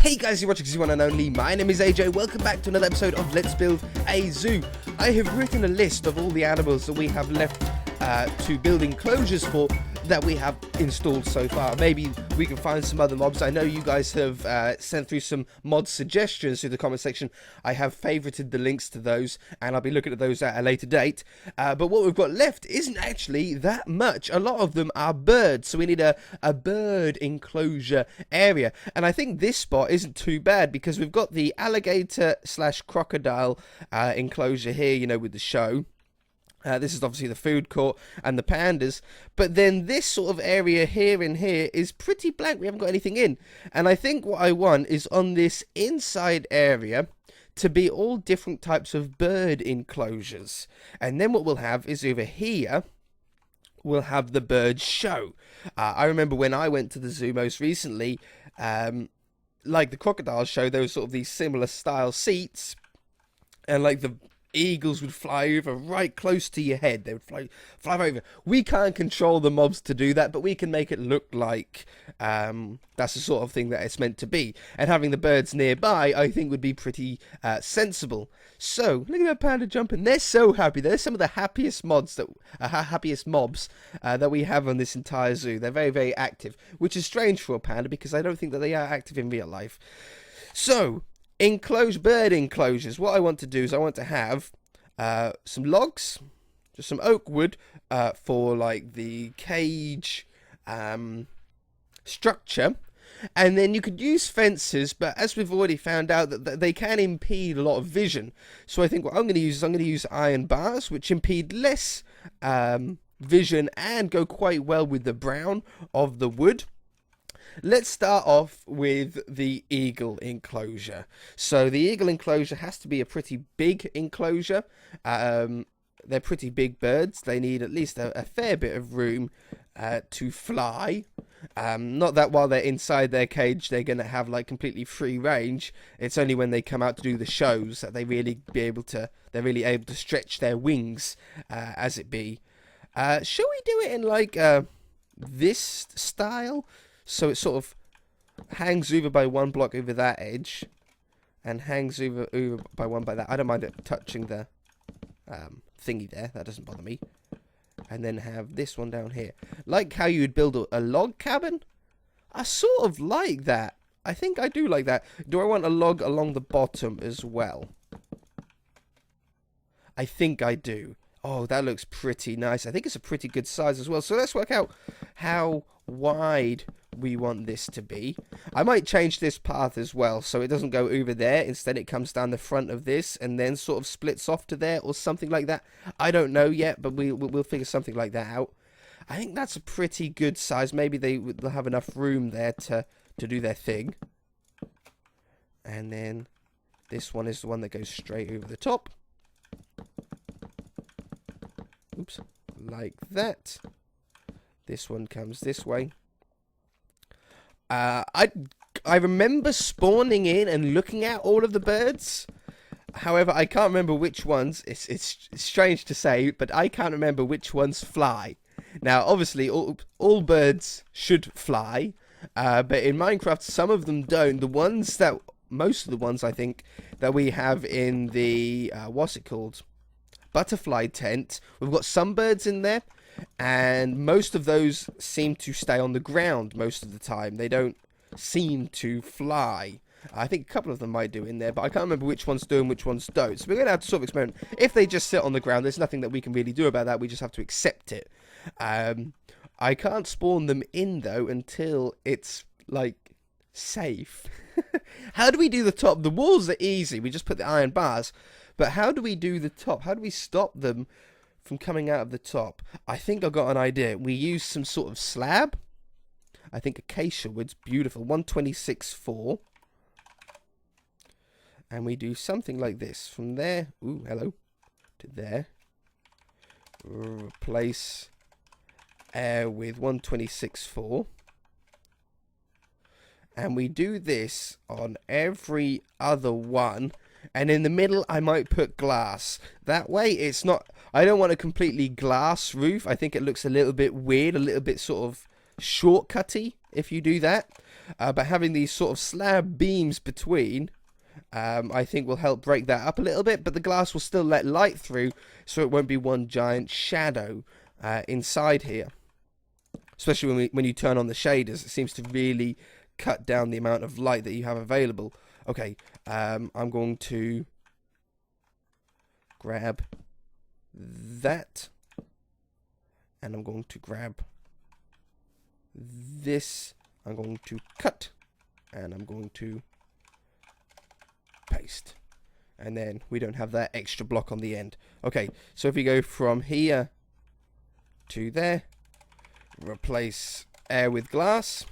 Hey guys, you're watching the one and only. My name is AJ. Welcome back to another episode of Let's Build a Zoo. I have written a list of all the animals that we have left to build enclosures for that we have installed so far. Maybe we can find some other mobs. I know you guys have sent through some mod suggestions through the comment section. I have favorited the links to those, and I'll be looking at those at a later date. But what we've got left isn't actually that much. A lot of them are birds, so we need a bird enclosure area. And I think this spot isn't too bad because we've got the alligator / crocodile enclosure here, you know, with the show. This is obviously the food court and the pandas, but then this sort of area here and here is pretty blank. We haven't got anything in, and I think what I want is on this inside area to be all different types of bird enclosures, and then what we'll have is over here we'll have the bird show. I remember when I went to the zoo most recently, like the Crocodiles show, there was sort of these similar style seats, and like the eagles would fly over right close to your head. They would fly over. We can't control the mobs to do that, but we can make it look like that's the sort of thing that it's meant to be. And having the birds nearby, I think, would be pretty sensible. So look at that panda jumping. They're so happy. They're some of the happiest mobs that we have on this entire zoo. They're very, very active, which is strange for a panda because I don't think that they are active in real life. So bird enclosures. What I want to do is I want to have some logs, just some oak wood for like the cage structure, and then you could use fences, but as we've already found out that they can impede a lot of vision. So I think what I'm going to use iron bars, which impede less vision and go quite well with the brown of the wood. Let's start off with the eagle enclosure. So the eagle enclosure has to be a pretty big enclosure. They're pretty big birds. They need at least a fair bit of room to fly. Not that while they're inside their cage they're going to have like completely free range. It's only when they come out to do the shows that they're really able to stretch their wings, as it be. Shall we do it in like this style? So it sort of hangs over by one block over that edge, and hangs over by one by that. I don't mind it touching the thingy there. That doesn't bother me. And then have this one down here. Like how you would build a log cabin. I sort of like that. I think I do like that. Do I want a log along the bottom as well? I think I do. Oh, that looks pretty nice. I think it's a pretty good size as well. So let's work out how wide we want this to be. I might change this path as well so it doesn't go over there. Instead it comes down the front of this and then sort of splits off to there or something like that. I don't know yet, but we'll figure something like that out. I think that's a pretty good size. Maybe they'll have enough room there to do their thing. And then this one is the one that goes straight over the top. Oops, like that. This one comes this way. I remember spawning in and looking at all of the birds. However, I can't remember which ones. It's strange to say, but I can't remember which ones fly. Now, obviously, all birds should fly, but in Minecraft, some of them don't. Most of the ones I think that we have in the what's it called? Butterfly tent. We've got some birds in there, and most of those seem to stay on the ground most of the time. They don't seem to fly. I think a couple of them might do in there, but I can't remember which ones do and which ones don't. So we're going to have to sort of experiment. If they just sit on the ground, there's nothing that we can really do about that. We just have to accept it. I can't spawn them in, though, until it's, like, safe. How do we do the top? The walls are easy. We just put the iron bars. But how do we do the top? How do we stop them from coming out of the top? I think I've got an idea. We use some sort of slab. I think acacia wood's beautiful. 126.4. And we do something like this. From there, ooh, hello, to there. Replace air with 126.4. And we do this on every other one. And in the middle, I might put glass. That way, it's not... I don't want a completely glass roof. I think it looks a little bit weird, a little bit sort of shortcutty if you do that. But having these sort of slab beams between, I think will help break that up a little bit, but the glass will still let light through, so it won't be one giant shadow inside here. Especially when you turn on the shaders, it seems to really cut down the amount of light that you have available. Okay, I'm going to grab that, and I'm going to grab this. I'm going to cut, and I'm going to paste, and then we don't have that extra block on the end. Okay, so if we go from here to there, replace air with glass,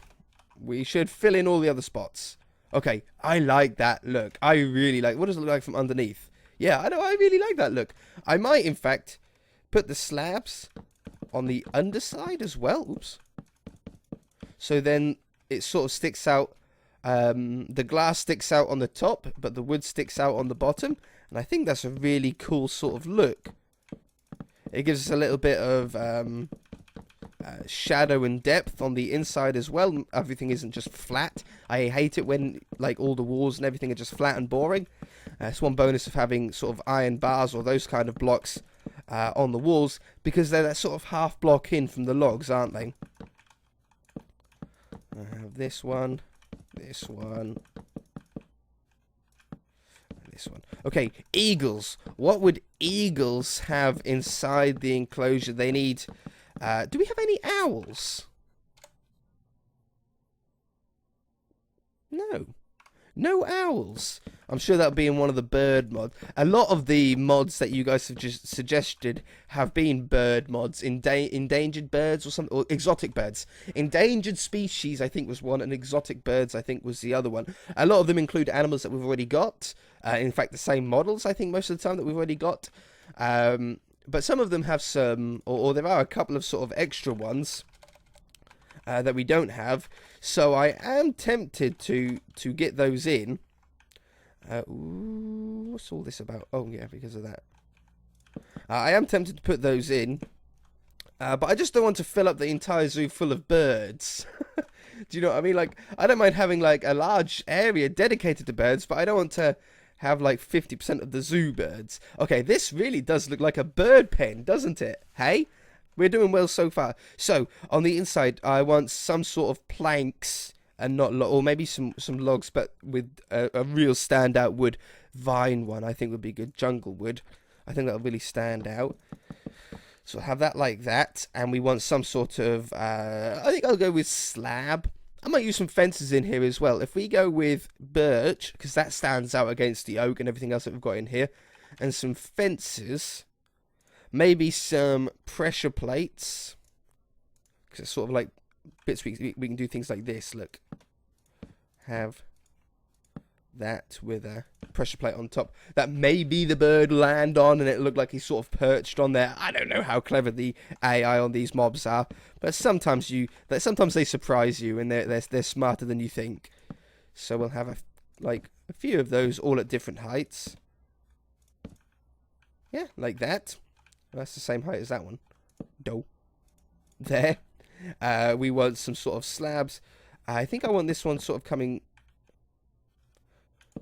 we should fill in all the other spots. Okay, I like that look. I really like. What does it look like from underneath? Yeah, I know. I really like that look. I might, in fact, put the slabs on the underside as well. Oops. So then it sort of sticks out. The glass sticks out on the top, but the wood sticks out on the bottom. And I think that's a really cool sort of look. It gives us a little bit of shadow and depth on the inside as well. Everything isn't just flat. I hate it when like all the walls and everything are just flat and boring. It's one bonus of having sort of iron bars or those kind of blocks on the walls, because they're that sort of half block in from the logs, aren't they? I have this one, this one, and this one. Okay, eagles. What would eagles have inside the enclosure? They need... do we have any owls? No. No owls. I'm sure that'll be in one of the bird mods. A lot of the mods that you guys have just suggested have been bird mods. Endangered birds or something, or exotic birds. Endangered species, I think, was one, and exotic birds, I think, was the other one. A lot of them include animals that we've already got. In fact, the same models, I think, most of the time that we've already got. But some of them have some, or there are a couple of sort of extra ones that we don't have. So I am tempted to get those in. Ooh, what's all this about? Oh, yeah, because of that. I am tempted to put those in. But I just don't want to fill up the entire zoo full of birds. Do you know what I mean? Like, I don't mind having, like, a large area dedicated to birds, but I don't want to have like 50% of the zoo birds. Okay, this really does look like a bird pen, doesn't it? Hey? We're doing well so far. So, on the inside, I want some sort of planks, and not or maybe some logs, but with a real standout wood. Vine one, I think, would be good. Jungle wood. I think that'll really stand out. So, I'll have that like that, and we want some sort of, I think I'll go with slab. I might use some fences in here as well. If we go with birch, because that stands out against the oak and everything else that we've got in here, and some fences, maybe some pressure plates, because it's sort of like bits we can do things like this. Look, have that with a pressure plate on top that maybe the bird land on, and it looked like he sort of perched on there. I don't know how clever the AI on these mobs are, but sometimes they surprise you, and they're smarter than you think. So we'll have a few of those all at different heights. Yeah, like that. Well, that's the same height as that one. Dough. There. We want some sort of slabs. I think I want this one sort of coming...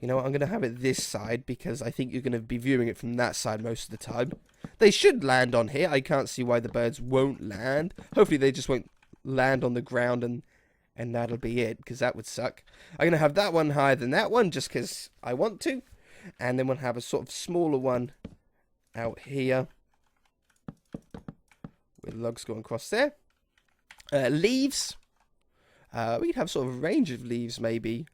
You know what, I'm going to have it this side, because I think you're going to be viewing it from that side most of the time. They should land on here. I can't see why the birds won't land. Hopefully they just won't land on the ground, and that'll be it, because that would suck. I'm going to have that one higher than that one, just because I want to. And then we'll have a sort of smaller one out here, with logs going across there. Leaves. We could have sort of a range of leaves, maybe.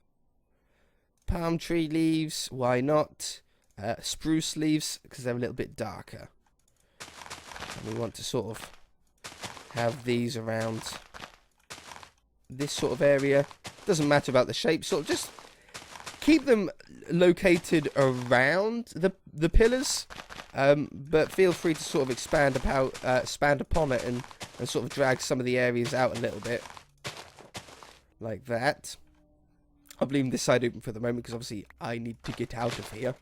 Palm tree leaves, why not? Spruce leaves, because they're a little bit darker. And we want to sort of have these around this sort of area. Doesn't matter about the shape, sort of just keep them located around the pillars, but feel free to sort of expand upon it and sort of drag some of the areas out a little bit, like that. I'm leaving this side open for the moment because obviously I need to get out of here.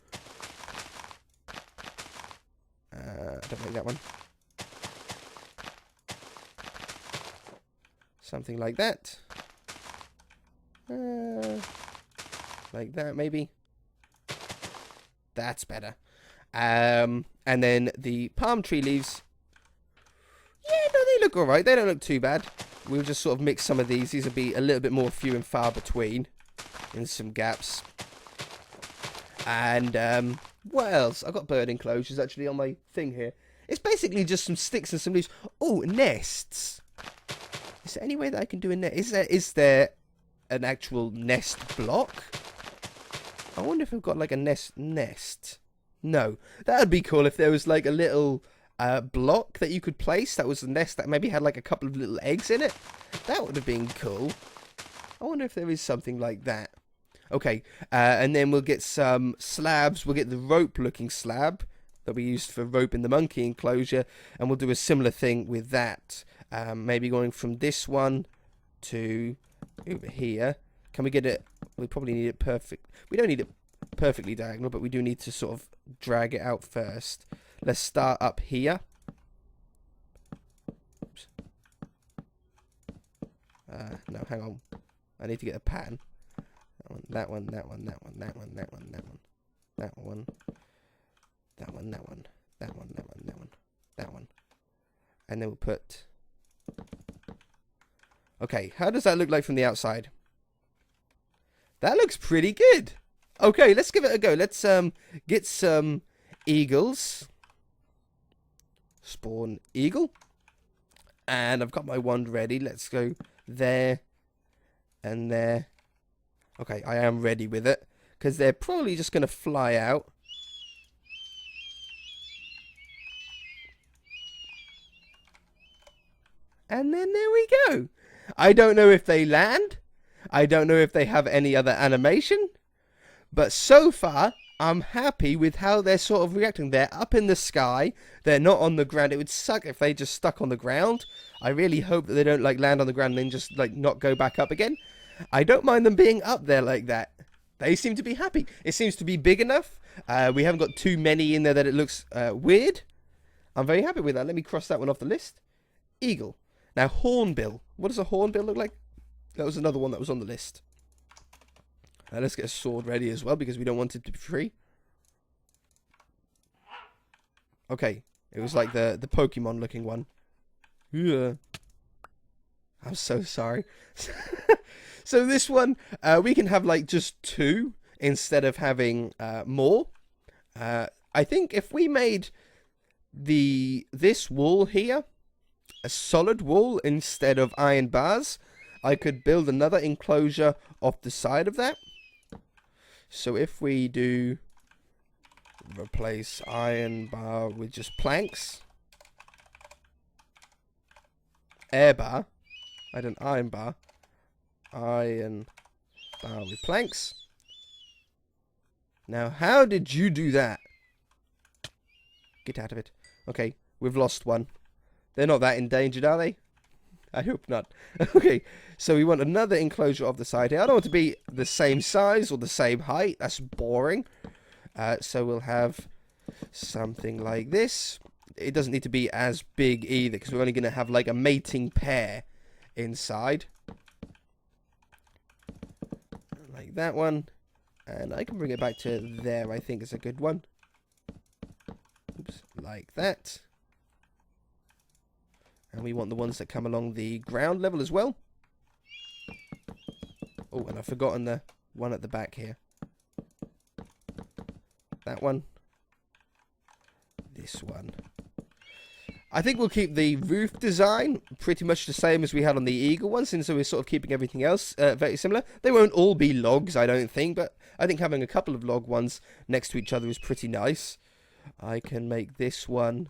I don't like that one. Something like that. Like that, maybe. That's better. And then the palm tree leaves. Yeah, no, they look alright. They don't look too bad. We'll just sort of mix some of these. These will be a little bit more few and far between. In some gaps. And, what else? I've got bird enclosures actually on my thing here. It's basically just some sticks and some leaves. Oh, nests. Is there any way that I can do a nest? Is there an actual nest block? I wonder if I've got like a nest. No. That would be cool if there was like a little block that you could place that was a nest that maybe had like a couple of little eggs in it. That would have been cool. I wonder if there is something like that. Okay, and then we'll get some slabs. We'll get the rope-looking slab that we used for roping the monkey enclosure, and we'll do a similar thing with that. Maybe going from this one to over here. Can we get it? We probably need it perfect. We don't need it perfectly diagonal, but we do need to sort of drag it out first. Let's start up here. Oops. No, hang on. I need to get a pattern. That one, that one, that one, that one, that one, that one, that one, that one, that one, that one, that one, that one, that one. And then we'll put... Okay, how does that look like from the outside? That looks pretty good. Okay, let's give it a go. Let's get some eagles. Spawn eagle. And I've got my wand ready. Let's go there and there. Okay, I am ready with it. Because they're probably just going to fly out. And then there we go. I don't know if they land. I don't know if they have any other animation. But so far, I'm happy with how they're sort of reacting. They're up in the sky. They're not on the ground. It would suck if they just stuck on the ground. I really hope that they don't like land on the ground and then just like not go back up again. I don't mind them being up there like that. They seem to be happy. It seems to be big enough. We haven't got too many in there that it looks weird. I'm very happy with that. Let me cross that one off the list. Eagle. Now, Hornbill. What does a Hornbill look like? That was another one that was on the list. Let's get a sword ready as well, because we don't want it to be free. Okay. It was like the Pokemon looking one. Yeah. I'm so sorry. So this one, we can have like just 2 instead of having more. I think if we made this wall here a solid wall instead of iron bars, I could build another enclosure off the side of that. So if we do replace iron bar with just planks, air bar, I don't iron bar with planks. Now, how did you do that? Get out of it. Okay, we've lost one. They're not that endangered, are they? I hope not. Okay, so we want another enclosure off the side here. I don't want it to be the same size or the same height. That's boring. So we'll have something like this. It doesn't need to be as big either, because we're only going to have like a mating pair inside. Like that one. And I can bring it back to there, I think is a good one. Oops, like that. And we want the ones that come along the ground level as well. Oh, and I've forgotten the one at the back here. That one. This one. I think we'll keep the roof design pretty much the same as we had on the eagle one, since we're sort of keeping everything else very similar. They won't all be logs, I don't think, but I think having a couple of log ones next to each other is pretty nice. I can make this one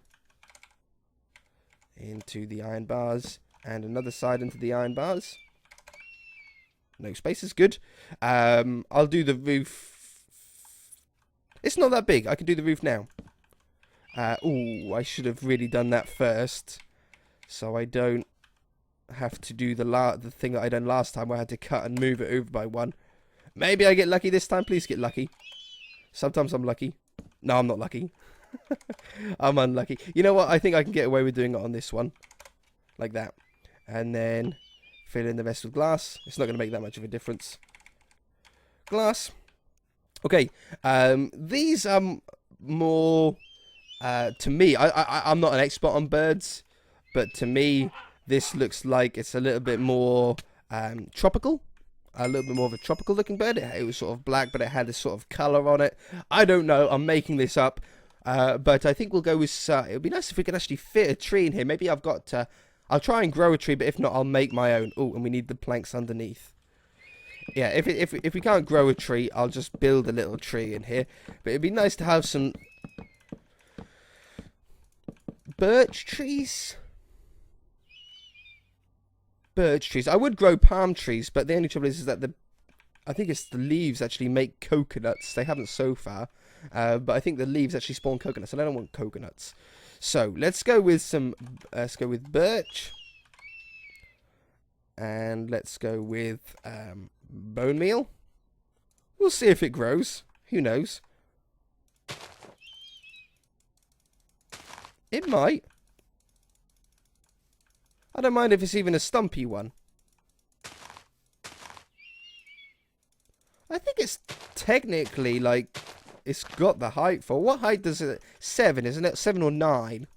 into the iron bars and another side into the iron bars. No space is good. I'll do the roof. It's not that big. I can do the roof now. Oh, I should have really done that first, so I don't have to do the thing that I done last time where I had to cut and move it over by one. Maybe I get lucky this time. Please get lucky. Sometimes I'm lucky. No, I'm not lucky. I'm unlucky. You know what? I think I can get away with doing it on this one. Like that. And then fill in the rest with glass. It's not going to make that much of a difference. Glass. Okay, these are more, to me, I'm not an expert on birds, but to me, this looks like it's a little bit more tropical. A little bit more of a tropical looking bird. It was sort of black, but it had this sort of colour on it. I don't know, I'm making this up. But I think we'll go with, it would be nice if we could actually fit a tree in here. Maybe I'll try and grow a tree, but if not, I'll make my own. Oh, and we need the planks underneath. Yeah, if we can't grow a tree, I'll just build a little tree in here. But it'd be nice to have some birch trees. Birch trees. I would grow palm trees, but the only trouble is that I think it's the leaves actually make coconuts. They haven't so far, but I think the leaves actually spawn coconuts, and I don't want coconuts. So let's go with birch, and let's go with bone meal. We'll see if it grows. Who knows? It might. I don't mind if it's even a stumpy one. I think it's technically, like, it's got the height for... What height does it... 7, isn't it? 7 or 9,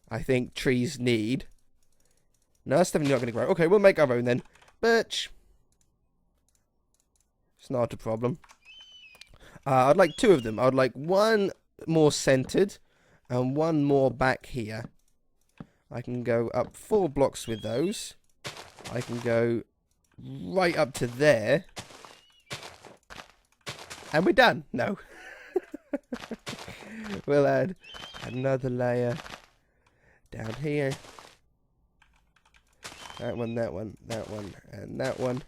I think trees need. No, that's definitely not going to grow. Okay, we'll make our own then. Birch. It's not a problem. I'd like 2 of them. I'd like 1 more centered and 1 more back here. I can go up 4 blocks with those. I can go right up to there. And we're done. No. We'll add another layer down here. That one, that one, that one, and that one.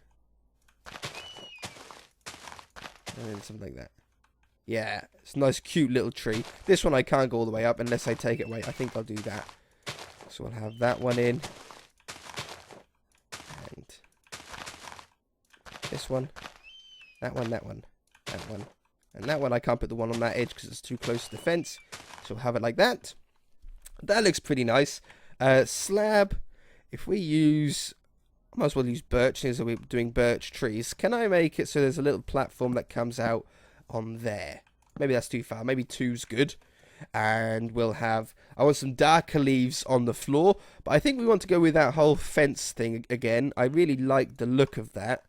And then something like that. Yeah, it's a nice cute little tree. This one I can't go all the way up unless I take it away. I think I'll do that. So we'll have that one in. And this one. That one, that one, that one. And that one I can't put the one on that edge because it's too close to the fence. So we'll have it like that. That looks pretty nice. Slab. If we use... I might as well use birch since we're doing birch trees. Can I make it so there's a little platform that comes out on there? Maybe that's too far. Maybe 2's good. And we'll have... I want some darker leaves on the floor. But I think we want to go with that whole fence thing again. I really like the look of that.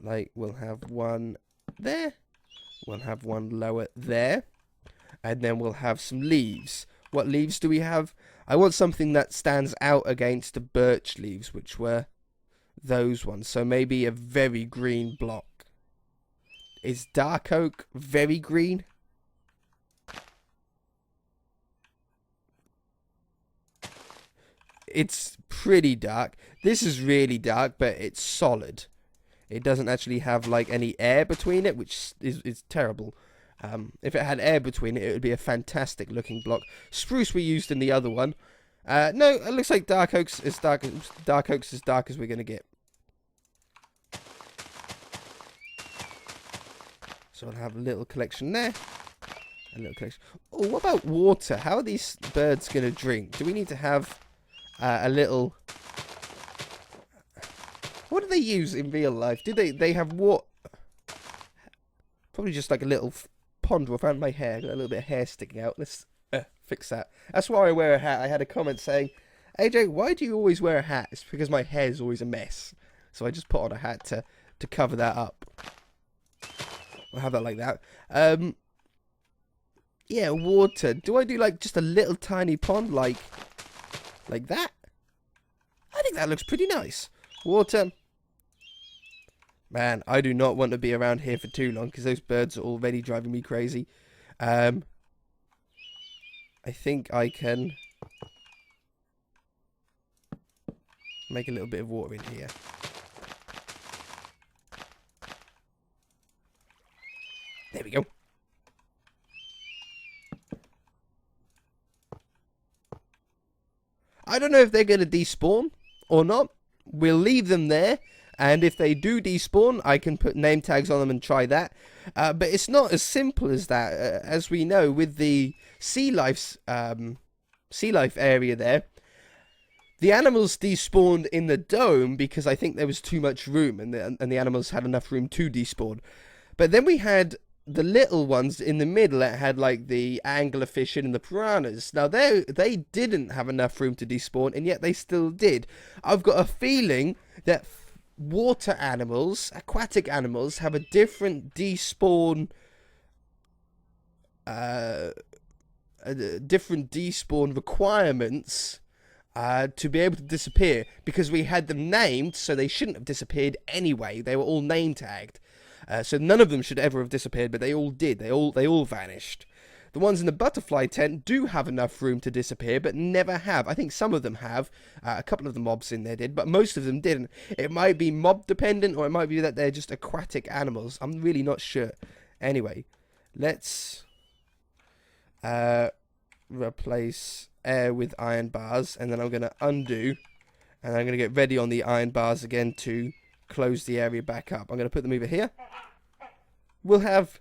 Like, we'll have 1 there. We'll have 1 lower there. And then we'll have some leaves. What leaves do we have? I want something that stands out against the birch leaves, which were those ones. So maybe a very green block. Is dark oak very green? It's pretty dark. This is really dark, but it's solid. It doesn't actually have like any air between it, which is terrible. If it had air between it, it would be a fantastic looking block. Spruce we used in the other one. No, it looks like dark oak's as dark as we're gonna get. So I'll have a little collection there. A little collection. Oh, what about water? How are these birds gonna drink? Do we need to have a little... What do they use in real life? Do they have water? Probably just like a little pond around my hair. Got a little bit of hair sticking out. Let's fix that. That's why I wear a hat. I had a comment saying, AJ, why do you always wear a hat? It's because my hair is always a mess. So I just put on a hat to cover that up. I'll have that like that. Yeah, water. Do I do like just a little tiny pond like that? I think that looks pretty nice. Water. Man, I do not want to be around here for too long because those birds are already driving me crazy. I think I can make a little bit of water in here. There we go. I don't know if they're going to despawn or not. We'll leave them there. And if they do despawn, I can put name tags on them and try that. But it's not as simple as that. As we know, with the sea life area there, the animals despawned in the dome because I think there was too much room and the animals had enough room to despawn. But then we had the little ones in the middle that had like the anglerfish and the piranhas. Now they didn't have enough room to despawn, and yet they still did. I've got a feeling that water animals, aquatic animals, have a different despawn requirements to be able to disappear, because we had them named, so they shouldn't have disappeared anyway. They were all name tagged. So none of them should ever have disappeared, but they all did. They all vanished. The ones in the butterfly tent do have enough room to disappear, but never have. I think some of them have. A couple of the mobs in there did, but most of them didn't. It might be mob dependent, or it might be that they're just aquatic animals. I'm really not sure. Anyway, let's replace air with iron bars, and then I'm going to undo, and I'm going to get ready on the iron bars again to close the area back up. I'm going to put them over here. We'll have,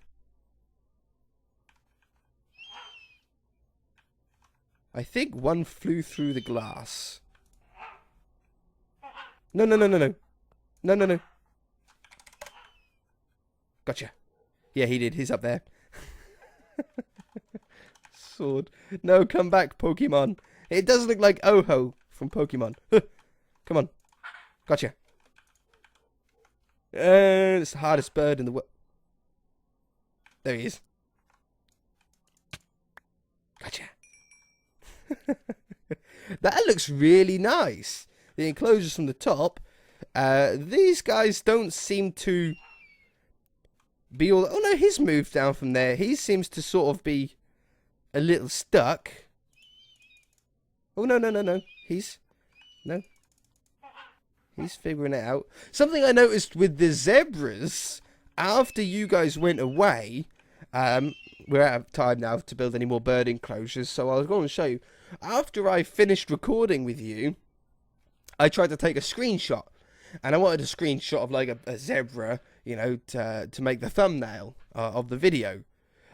I think one flew through the glass. No. Gotcha. Yeah, he did. He's up there. Sword. No, come back, Pokemon. It does look like Oho from Pokemon. Come on. Gotcha. It's the hardest bird in the world. There he is. Gotcha. That looks really nice. The enclosures from the top. These guys don't seem to be all... Oh no, he's moved down from there. He seems to sort of be a little stuck. Oh no. He's figuring it out. Something I noticed with the zebras, after you guys went away, we're out of time now to build any more bird enclosures, so I was going to show you. After I finished recording with you, I tried to take a screenshot, and I wanted a screenshot of like a zebra, you know, to make the thumbnail of the video.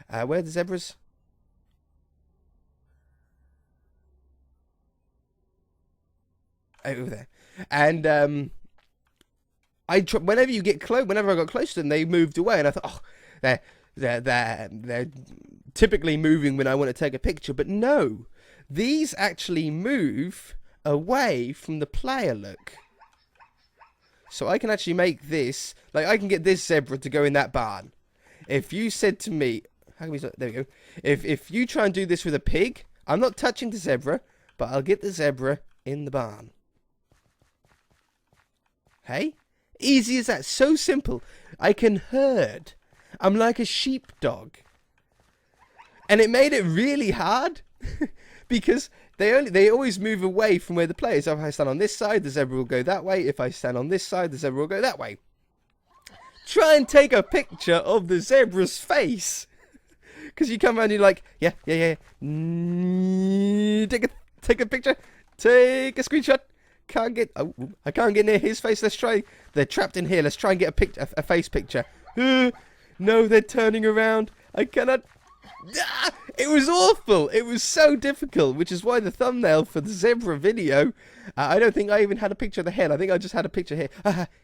Where are the zebras? Over there. And whenever you get close, whenever I got close to them, they moved away, and I thought, oh, they're typically moving when I want to take a picture, but no, these actually move away from the player. Look, so I can actually make this, like I can get this zebra to go in that barn. If you said to me, how can we? There we go. If you try and do this with a pig, I'm not touching the zebra, but I'll get the zebra in the barn. Hey? Easy as that. So simple. I can herd. I'm like a sheepdog. And it made it really hard. Because they always move away from where the player is. So if I stand on this side, the zebra will go that way. If I stand on this side, the zebra will go that way. Try and take a picture of the zebra's face. Because you come around and you're like, yeah. Take a picture. Take a screenshot. I can't get near his face. Let's try. They're trapped in here. Let's try and get a face picture. No, they're turning around. I cannot. It was awful. It was so difficult, which is why the thumbnail for the zebra video, I don't think I even had a picture of the head. I think I just had a picture here.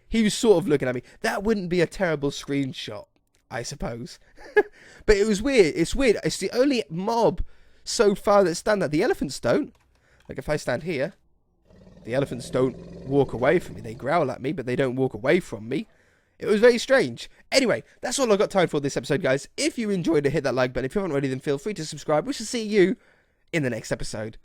He was sort of looking at me. That wouldn't be a terrible screenshot, I suppose. But it was weird. It's weird. It's the only mob so far that stand there. The elephants don't. Like if I stand here, the elephants don't walk away from me. They growl at me, but they don't walk away from me. It was very strange. Anyway, that's all I've got time for this episode, guys. If you enjoyed it, hit that like button. If you haven't already, then feel free to subscribe. We shall see you in the next episode.